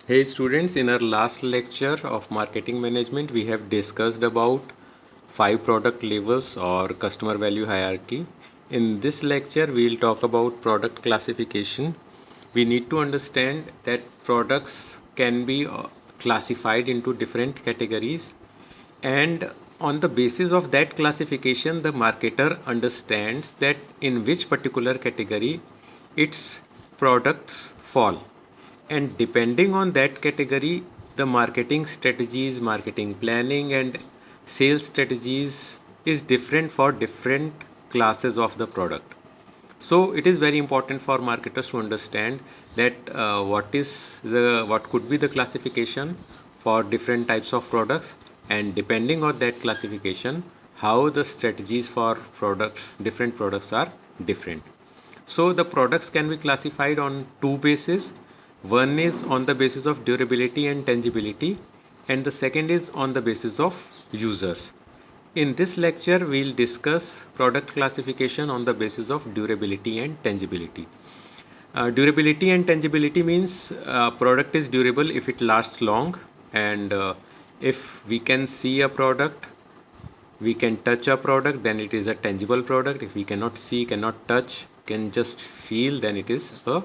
Hey students, in our last lecture of marketing management, we have discussed about 5 product levels or customer value hierarchy. In this lecture, we will talk about product classification. We need to understand that products can be classified into different categories, and on the basis of that classification, the marketer understands that in which particular category its products fall, and depending on that category, the marketing strategies, marketing planning, and sales strategies is different for different classes of the product. So it is very important for marketers to understand that what could be the classification for different types of products, and depending on that classification, how the strategies for different products are different. So the products can be classified on two bases. One is on the basis of durability and tangibility, and the second is on the basis of users. In this lecture, we'll discuss product classification on the basis of durability and tangibility. Durability and tangibility means product is durable if it lasts long, and if we can see a product, we can touch a product, then it is a tangible product. If we cannot see, cannot touch, can just feel, then it is a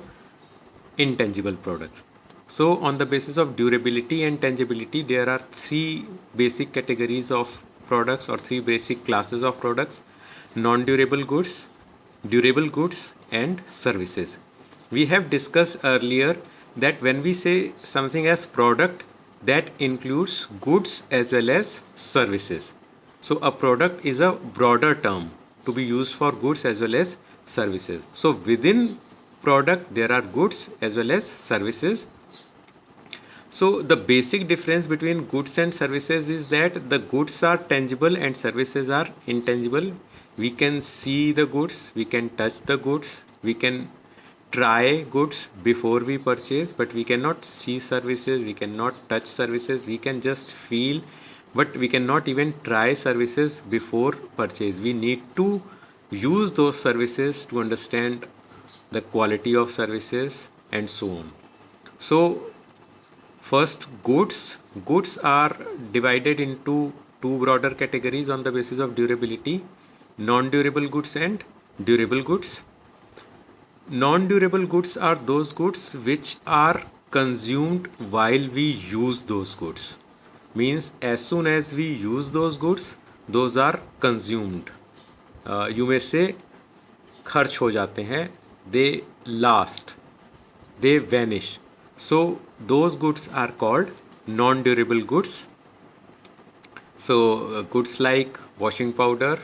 intangible product. So on the basis of durability and tangibility, there are three basic categories of products or three basic classes of products: non-durable goods, durable goods, and services. We have discussed earlier that when we say something as product, that includes goods as well as services. So a product is a broader term to be used for goods as well as services. So within product there are goods as well as services. So the basic difference between goods and services is that the goods are tangible and services are intangible. We can see the goods, we can touch the goods, we can try goods before we purchase, but we cannot see services, we cannot touch services, we can just feel, but we cannot even try services before purchase. We need to use those services to understand the quality of services and so on. So first, goods are divided into two broader categories on the basis of durability: non-durable goods and durable goods. Non-durable goods are those goods which are consumed while we use those goods. Means as soon as we use those goods, those are consumed. You may say खर्च हो जाते हैं, they last, they vanish. So those goods are called non-durable goods. So goods like washing powder,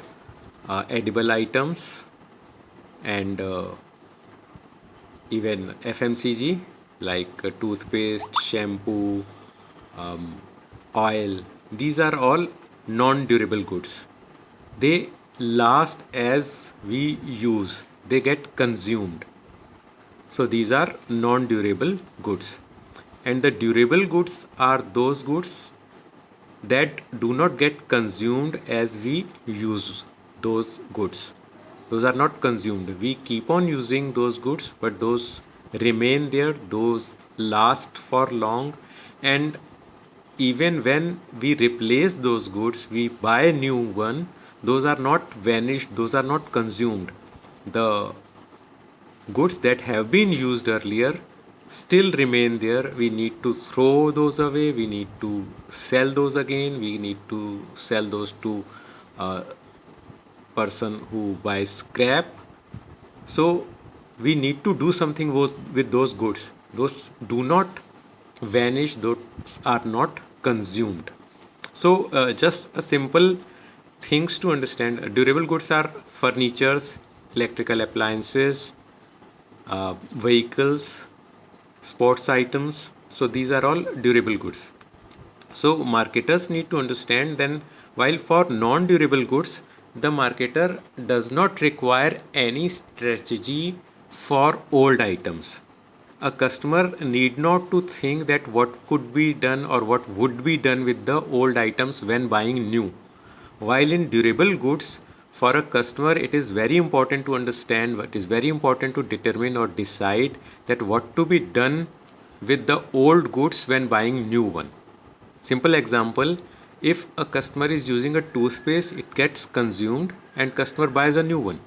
edible items, and even FMCG like toothpaste, shampoo, oil, these are all non-durable goods. They last as we use, they get consumed. So these are non-durable goods. And the durable goods are those goods that do not get consumed as we use those goods. Those are not consumed. We keep on using those goods, but those remain there, those last for long, and even when we replace those goods, we buy a new one, those are not vanished, those are not consumed. The goods that have been used earlier still remain there. We need to throw those away, we need to sell those again, we need to sell those to a person who buys scrap. So we need to do something with those goods. Those do not vanish, those are not consumed. So just a simple things to understand: durable goods are furnitures, electrical appliances, vehicles, sports items. So these are all durable goods. So marketers need to understand then, while for non-durable goods, the marketer does not require any strategy for old items. A customer need not to think that what could be done or what would be done with the old items when buying new. While in durable goods, for a customer, it is very important to understand, what is very important to determine or decide that what to be done with the old goods when buying new one. Simple example, if a customer is using a toothpaste, it gets consumed and customer buys a new one.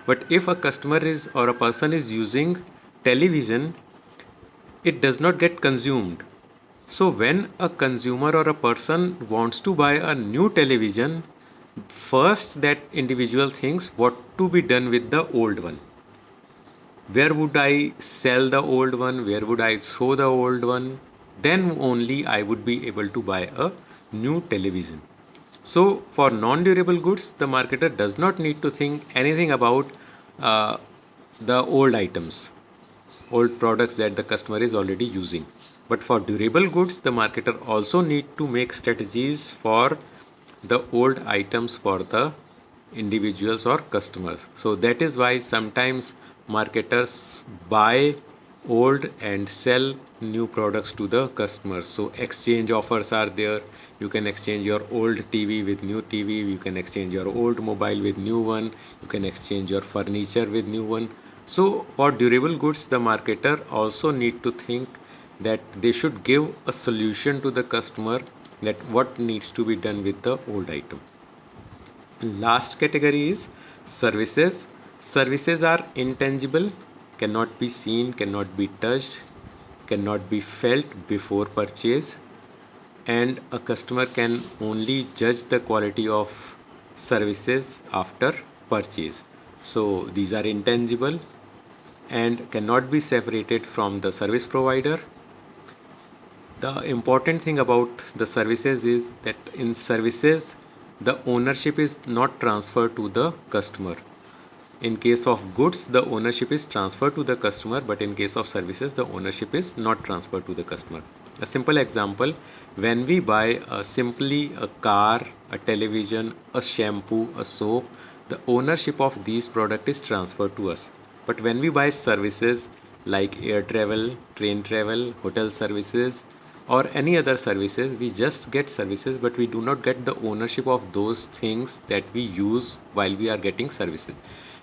But if a customer is or a person is using television, it does not get consumed. So when a consumer or a person wants to buy a new television, first that individual thinks what to be done with the old one. Where would I sell the old one? Where would I throw the old one? Then only I would be able to buy a new television. So for non-durable goods, the marketer does not need to think anything about uh, the old items, old products that the customer is already using. But for durable goods, the marketer also need to make strategies for the old items for the individuals or customers. So that is why sometimes marketers buy old and sell new products to the customers. So exchange offers are there. You can exchange your old TV with new TV. You can exchange your old mobile with new one. You can exchange your furniture with new one. So for durable goods, the marketer also need to think that they should give a solution to the customer that what needs to be done with the old item. Last category is services. Services are intangible, cannot be seen, cannot be touched, cannot be felt before purchase, and a customer can only judge the quality of services after purchase. So these are intangible and cannot be separated from the service provider. The important thing about the services is that in services, the ownership is not transferred to the customer. In case of goods, the ownership is transferred to the customer, but in case of services, the ownership is not transferred to the customer. A simple example, when we buy simply a car, a television, a shampoo, a soap, the ownership of these products is transferred to us. But when we buy services like air travel, train travel, hotel services, or any other services, we just get services, but we do not get the ownership of those things that we use while we are getting services.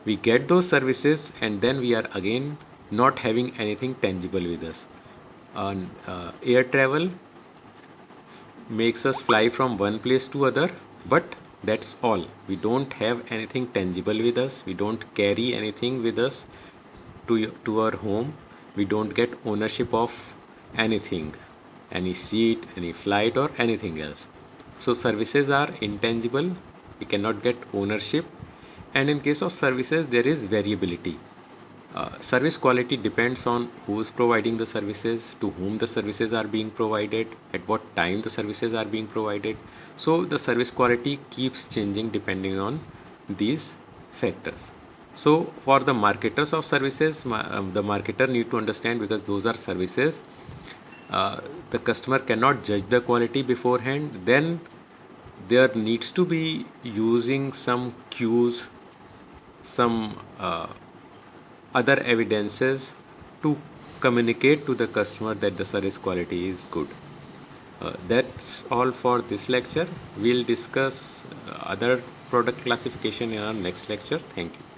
We get those services and then we are again not having anything tangible with us. Air travel makes us fly from one place to other, but that's all. We don't have anything tangible with us. We don't carry anything with us to our home. We don't get ownership of anything, any seat, any flight, or anything else. So services are intangible. We cannot get ownership, and in case of services, there is variability. Service quality depends on who is providing the services, to whom the services are being provided, at what time the services are being provided. So the service quality keeps changing depending on these factors. So for the marketers of services, the marketer need to understand, because those are services, the customer cannot judge the quality beforehand. Then there needs to be using some cues, some other evidences to communicate to the customer that the service quality is good. That's all for this lecture. We'll discuss other product classification in our next lecture. Thank you.